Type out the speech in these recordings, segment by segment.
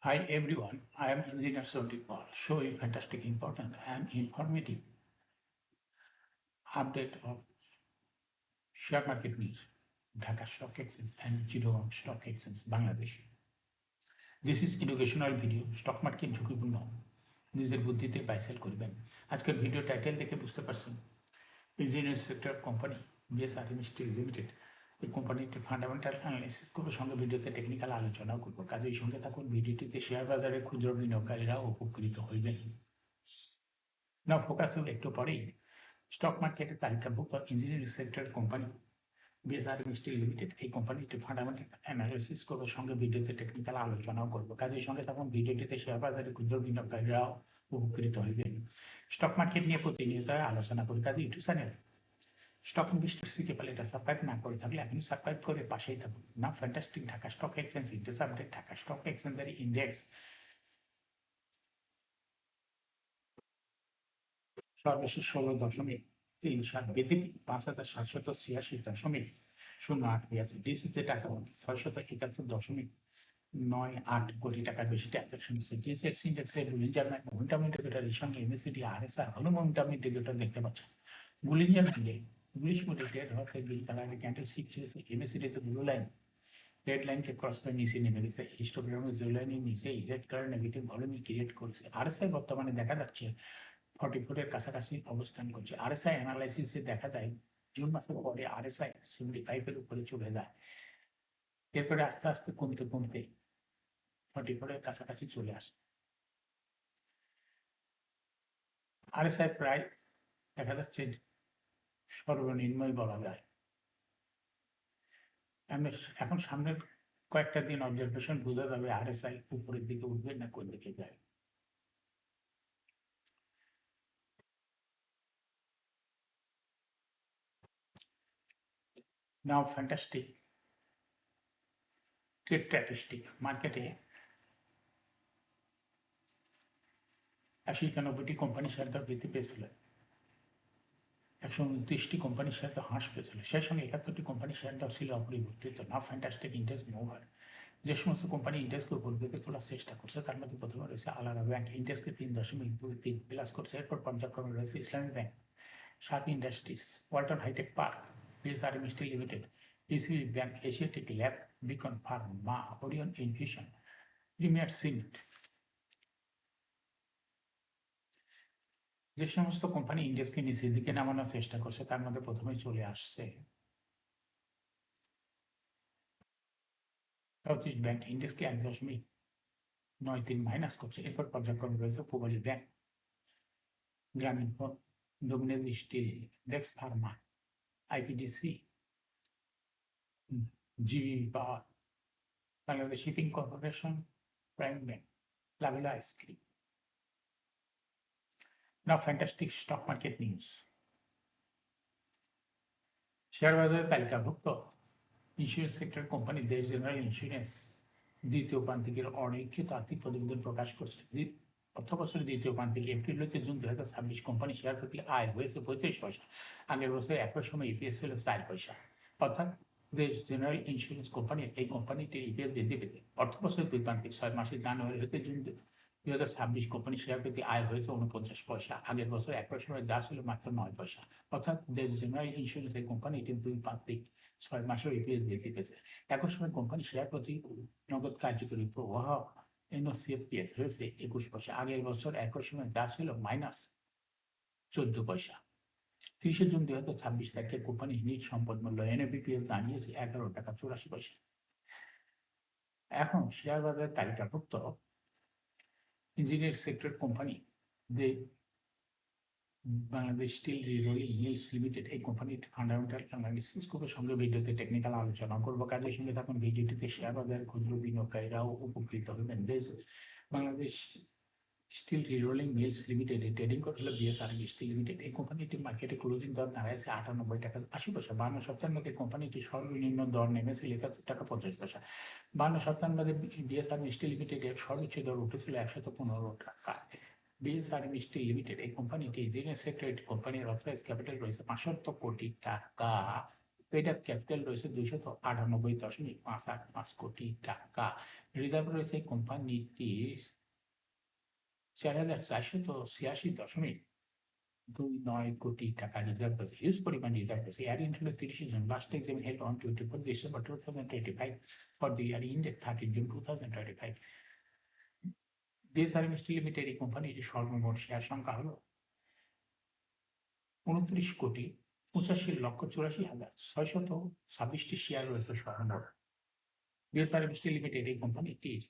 Hi everyone, I am Engineer Sodip Paul, showing fantastic, important and informative update of share market news, Dhaka Stock Exchange and Chittagong Stock Exchange, Bangladesh. This is educational video, stock market ঝুঁকিপূর্ণ নিজের বুদ্ধিতে buy sell করবেন। আজকের video title দেখে বুঝতে পারছেন engineering sector company BSRM steel limited এই কোম্পানিটি ফান্ডামেন্টাল অ্যানালিসিস করবো, সঙ্গে ভিডিওতে টেকনিক্যাল আলোচনাও করবো। কাজেই সঙ্গে থাকুন, ভিডিওটিতে শেয়ার বাজারে ক্ষুদ্র বিনিয়োগকারীরাও উপকৃত হইবেন। না ফোকাস হবে একটু পরেই স্টক মার্কেটের তালিকাভুক্ত engineering sector company BSRM steel limited এই কোম্পানিটি ফান্ডামেন্টাল অ্যানালিসিস করবো, সঙ্গে ভিডিওতে টেকনিক্যাল আলোচনাও করবো। কাজের সঙ্গে তখন ভিডিওটিতে শেয়ার বাজারে ক্ষুদ্র বিনিয়োগকারীরাও উপকৃত হইবেন। স্টক মার্কেট নিয়ে প্রতিনিয়ত আলোচনা করি, কাজে ইউটিউব চ্যানেল স্টক ইনভেস্টর সিকেপাল এটা সাবস্ক্রাইব না করে থাকলে এখনই সাবস্ক্রাইব করে পাশেই থাকুন। না fantastic Dhaka stock exchange index update, Dhaka stock এক্সচেঞ্জের ইন্ডেক্স সর্বশেষ 16.37 বৃদ্ধি 5,786.08 হয়েছে। ডিসিতে টাকা 671.78 কোটি টাকার বেশি ট্রানজাকশন হচ্ছে। ডিএসএক্স ইন্ডেক্সের বুলিঞ্জার ম্যান মোমেন্টাম ইন্ডিকেটরের সঙ্গে এমএসিডি আরএসআই হলো মোমেন্টাম ইন্ডিকেটর দেখতে পাচ্ছেন। বুলিঞ্জার ম্যান্ডে ইংলিশ মোডে ডেড হতে গ্রিন কালারের ক্যান্ডেল শিফট হয়েছে। এমএসিডিতে ব্লু লাইন রেড লাইনকে ক্রস করে নিচে নেমে গেছে। হিস্টোগ্রামের জিরো লাইনের নিচে red colour negative volume create করেছে। আরএসআই বর্তমানে দেখা যাচ্ছে 44 এর কাছাকাছি অবস্থান করছে। আরএসআই অ্যানালাইসিসে দেখা যায় জুন মাসের পরে আরএসআই 75 এর উপরে চলে যায়, এরপরে আস্তে আস্তে কমতে কমতে 44 এর কাছাকাছি চলে আসে। আরএসআই প্রায় দেখা যাচ্ছে সর্বনিম্নই বলা যায়। এখন সামনের কয়েকটা দিন অবজারভেশন বোঝা যাবে আরএসআই উপরের দিকে উঠবে না কোন দিকে যায়। নাও ফ্যান্টাস্টিক ট্রেড স্ট্যাটিস্টিক মার্কেটে 81-91টি কোম্পানি শেয়ার দর বৃদ্ধি পেয়েছিল, 129টি কোম্পানির শেয়ার দর হ্রাস পেয়েছিল। সেই সঙ্গে 71টি কোম্পানির শেয়ার দর ছিল অপরিবর্তিত। নাও ফ্যান্টাস্টিক ইন্ডেক্স মুভার যে সমস্ত কোম্পানি ইন্ডেক্সকে উপর দিকে তোলার চেষ্টা করছে তার মধ্যে প্রথমে রয়েছে আলাদা ব্যাংক, ইন্ডেক্সকে 3.3 প্লাস করছে। এরপর পর্যায়ক্রমে রয়েছে Islami bank, Sharp industries, Walton hi-tech park, BSRM steel limited, ECB bank, Asiatic lab, Beacon pharma, Orion infusion, premier cement. যে সমস্ত কোম্পানি ইন্ডেক্সকে নিচের দিকে নামানোর চেষ্টা করছে তার মধ্যে প্রথমেই চলে আসছে সাউথ ইস্ট ব্যাংক, ইন্ডেক্সকে 1.93 মাইনাস করছে। এরপর পর্যায়ক্রমে রয়েছে Pubali bank, Grameen phone, Dominage steel, ডেক্স pharma, IPDC, GB power, Bangladesh shipping corporation, prime bank, Lovello ice cream. Now fantastic stock market news. Share বাজারে তালিকাভুক্ত insurance sector company Desh general insurance দ্বিতীয় প্রান্তিকের অনিরীক্ষিত আর্থিক প্রতিবেদন প্রকাশ করছে। অর্থ বছরের দ্বিতীয় প্রান্তিকে এপ্রিল হতে জুন 2026 কোম্পানি শেয়ার প্রতি আয় হয়েছে 35 পয়সা। আগের বছর একই সময় ইপিএস ছিল 4 পয়সা। অর্থাৎ দেশ জেনারেল ইন্স্যুরেন্স কোম্পানির এই কোম্পানিটির ইপিএস বৃদ্ধি পেতে অর্থ বছরের দুই প্রান্তিক 6 মাসের জানুয়ারি হতে জুন 2026 কোম্পানি শেয়ার প্রতি আয় হয়েছে 49 পয়সা। আগের বছর একই সময় যা ছিল মাত্র 9 পয়সা। অর্থাৎ দেশ জেনারেল ইন্স্যুরেন্স এই কোম্পানিটির দুই প্রান্তিক 6 মাসের ইপিএস বৃদ্ধি পেয়েছে। একই সময় কোম্পানি শেয়ার প্রতি নগদ কার্যকরী প্রবাহ এনওসিএফপিএস হয়েছে 21 পয়সা। আগের বছর একই সময় যা ছিল -14 পয়সা। 30 জুন 2026 তারিখে কোম্পানির নিজ সম্পদ মূল্য এনএপিপিএস দাঁড়িয়েছে 11 টাকা 84 পয়সা। এখন শেয়ার বাজারের তালিকাভুক্ত engineering sector company Bangladesh steel rerolling mills limited এই কোম্পানির ফান্ডামেন্টাল অ্যানালিসিস করবো, সঙ্গে ভিডিওতে টেকনিক্যাল আলোচনা করবো। কাজের সঙ্গে তখন ভিডিওটিতে শেয়ার বাজারের ক্ষুদ্র বিনিয়োগকারীরাও উপকৃত হবেন। Bangladesh steel rerolling mills limited trading code হলো বিএসআরএম স্টিল লিমিটেড। এই কোম্পানিটি মার্কেটে ক্লোজিং দর দাঁড়াইছে 98 টাকা 80 পয়সা। 52 সপ্তাহের মধ্যে কোম্পানিটি সর্বনিম্ন দর নেমেছে 71 টাকা 50 পয়সা। 52 সপ্তাহের মধ্যে বিএসআরএম স্টিল লিমিটেডের সর্বোচ্চ দর উঠেছিল 115 টাকা। বিএসআরএম স্টিল লিমিটেড এই কোম্পানিটি ইঞ্জিনিয়ারিং সেক্টর কোম্পানির অথরাইজ ক্যাপিটাল রয়েছে 75 কোটি টাকা। পেইড আপ ক্যাপিটাল রয়েছে 298.585 কোটি টাকা। রিজার্ভ রয়েছে কোম্পানিটির 4,486.29 কোটি টাকা রিজার্ভ রয়েছে। হিউজ পরিমাণ রিজার্ভ রয়েছে। ইয়ার ইন্ড হলো 30 জন। Last exam held on 24 December 2025 for the year end 30 June 2025। BSRM steel limited এই কোম্পানির সর্বমোট শেয়ার সংখ্যা হলো 29,85,84,626টি শেয়ার রয়েছে সর্বমোট। বিএসআরএম স্টিল লিমিটেড এই কোম্পানিটির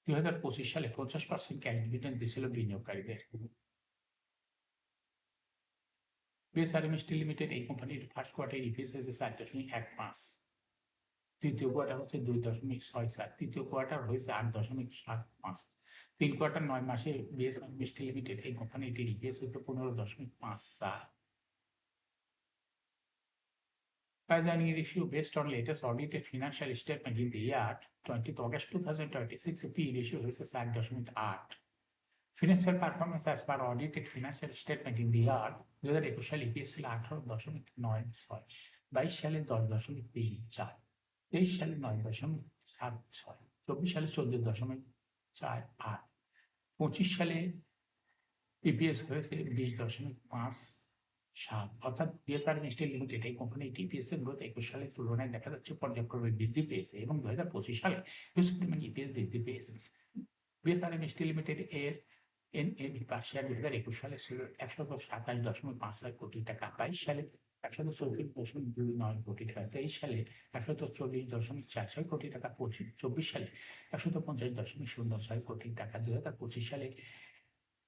2025 সালে 50% ক্যাশ ডিভিডেন্ড দিয়েছিল বিনিয়োগকারীদের। বিএসআরএম স্টিল লিমিটেড এই কোম্পানির ফার্স্ট কোয়ার্টার ইপিএস হয়েছে 4.15, দ্বিতীয় কোয়ার্টার হচ্ছে 2.67, তৃতীয় কোয়ার্টার হয়েছে 8.75, 3 কোয়ার্টার 9 মাসে বিএসআরএম স্টিল লিমিটেড এই কোম্পানিটির ইপিএস হয়েছে 15.54। Price earning ratio based on latest audited financial statement in the year 20th August 2026, P ratio হয়েছে 4.8। Financial performance as per audited financial statement in the year 2021 সালে EPS ছিল 18.96, 22 সালে 10.34, 23 সালে 9.76, 24 সালে 14.48, 25 সালে ইপিএস হয়েছে 20.57। অর্থাৎ বিএসআরএম স্টিল লিমিটেড এই কোম্পানি ইপিএস এর গ্রোথ 21 সালের তুলনায় দেখা যাচ্ছে পর্যায়ক্রমে বৃদ্ধি পেয়েছে এবং 2025 সালে হিউজ পরিমাণ ইপিএস বৃদ্ধি পেয়েছে। বিএসআরএম স্টিল লিমিটেড এর এনএভি পার শেয়ার 2021 সালে ছিল 127.56 কোটি টাকা, 22 সালে 134.29 কোটি টাকা, 23 সালে 140.46 কোটি টাকা, 24 সালে 150.06 কোটি টাকা, 2025 সালে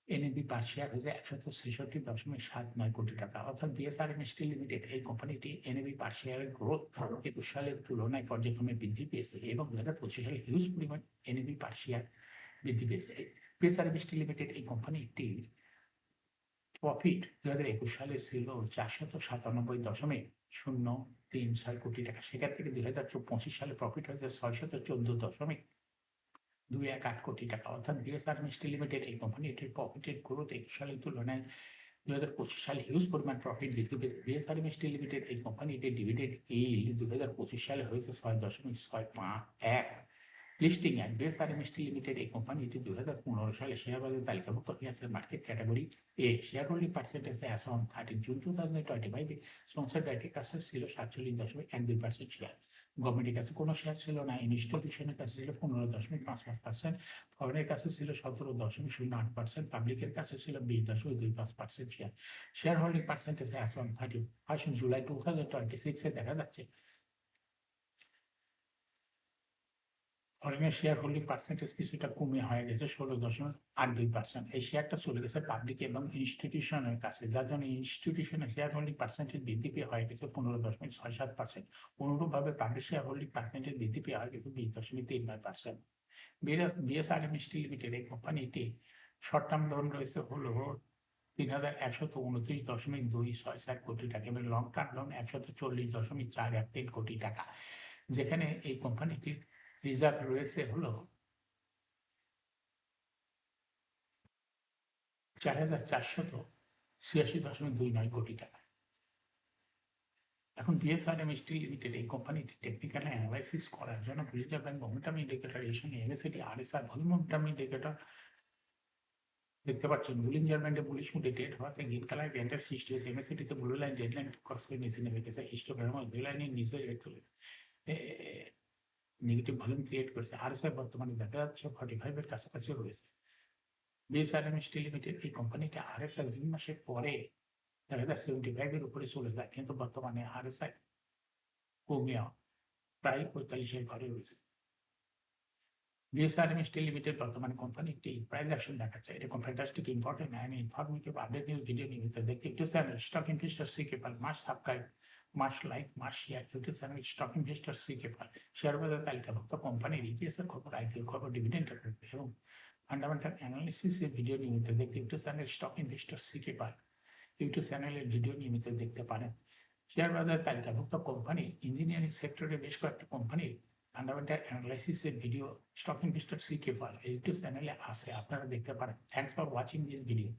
এনএভি পার শেয়ার হয়েছে 166.79 কোটি টাকা। অর্থাৎ বিএসআরএম স্টিল লিমিটেড এই কোম্পানিটি এনএভি পার শেয়ারের গ্রোথ 21 সালের তুলনায় পর্যায়ক্রমে বৃদ্ধি পেয়েছে এবং 2025 সালে হিউজ পরিমাণ এনএভি পার শেয়ার বৃদ্ধি পেয়েছে। বিএসআরএম স্টিল লিমিটেড এই কোম্পানিটির প্রফিট 2021 সালে ছিল 497.036 কোটি টাকা, সেখান থেকে 2025 সালে প্রফিট হয়েছে 614.218 কোটি টাকা। অর্থাৎ বিএসআরএম স্টিল লিমিটেড এই কোম্পানিটির প্রফিটের গ্রোথ 21 সালের তুলনায় 2025 সালে হিউজ পরিমাণ প্রফিট বৃদ্ধি পেয়েছে। বিএসআরএম স্টিল লিমিটেড এই কোম্পানিটির ডিভিডেন্ড ইল্ড 2025 সালে হয়েছে 6.61। Listing at BSRM steel limited এই কোম্পানিটি 2015 সালে শেয়ার বাজারে তালিকাভুক্ত হয়েছে market category A. Share holding percentage as on 30 June 2025 sponsor ডাইরেক্টের কাছে ছিল 47.12% শেয়ার। গভর্নমেন্টের কাছে কোনো শেয়ার ছিল না, ইনস্টিটিউশনের কাছে ছিল 15.55%, ফরেনের কাছে ছিল 17.08%, পাবলিকের কাছে ছিল 20.25% share. Share holding percentage as on 31 July 2026 দেখা যাচ্ছে ফরেনের শেয়ার হোল্ডিং পার্সেন্টেজ কিছুটা কমে হয়ে গেছে 16.82%। এই শেয়ারটা চলে গেছে পাবলিক এবং ইনস্টিটিউশনের কাছে, যার জন্য ইনস্টিটিউশনের শেয়ার হোল্ডিং পার্সেন্টেজ বৃদ্ধি পেয়ে হয়ে গেছে 15.67%। অনুরূপভাবে পাবলিক শেয়ার হোল্ডিং পার্সেন্টেজ বৃদ্ধি পেয়ে হয়ে গেছে 20.39%। বিএসআরএম স্টিল লিমিটেড এই কোম্পানিটি শর্ট টার্ম লোন রয়েছে হলো 3,129.267 কোটি টাকা এবং লং টার্ম লোন 140.413 কোটি টাকা, যেখানে এই কোম্পানিটির রিজার্ভ রয়েছে হলো 4,486.29 কোটি টাকা। এখন বিএসআরএম স্টিল লিমিটেড এই কোম্পানিটি টেকনিক্যাল অ্যানালাইসিস করার জন্য রিজার্ভ ব্যাংক মোমেন্টাম ইন্ডিকেটর এর সঙ্গে MACD RSI volume momentum indicator দেখতে পাচ্ছেন। বুলিঞ্জার ব্যান্ডে বুলিশ মুডে ডেট হওয়াতে গ্রিন কালার ব্যান্ডের সৃষ্টি হয়েছে। এমএসিডিতে blue line red line cross করে নিচে নেমে গেছে। হিস্টোগ্রাম ব্লু লাইনের নিচে নেগেটিভ ভলিউম ক্রিয়েট করেছে। আরএসআই বর্তমানে দেখা যাচ্ছে 45 এর কাছাকাছি রয়েছে। বিএসআরএম স্টিল লিমিটেড এই কোম্পানিটা আরএসআই 2 মাসের পরে দেখা যায় 75 এর উপরে চলে যায়, কিন্তু বর্তমানে আরএসআই কমে প্রায় 45 এর ঘরে রয়েছে। বিএসআরএম স্টিল লিমিটেড বর্তমানে কোম্পানিটি প্রাইস অ্যাকশন দেখাচ্ছে। এরকম fantastic important and informative update news video নিয়মিত দেখতে YouTube channel stock investor CK Pal must subscribe, must like, must share. YouTube channel stock investor CK Pal share বাজার তালিকাভুক্ত কোম্পানির ইপিএস এর খবর, আইপিও খবর, ডিভিডেন্ড এবং ফান্ডামেন্টাল অ্যানালিসিসের ভিডিও নিয়মিত দেখতে YouTube channel stock investor CK Pal YouTube চ্যানেলের ভিডিও নিয়মিত দেখতে পারেন। শেয়ার বাজার তালিকাভুক্ত কোম্পানি ইঞ্জিনিয়ারিং সেক্টরে বেশ কয়েকটি কোম্পানির ফান্ডামেন্টাল অ্যানালাইসিসের video stock investor CK Pal YouTube চ্যানেলে আছে, আপনারা দেখতে পারেন। Thanks for watching this video.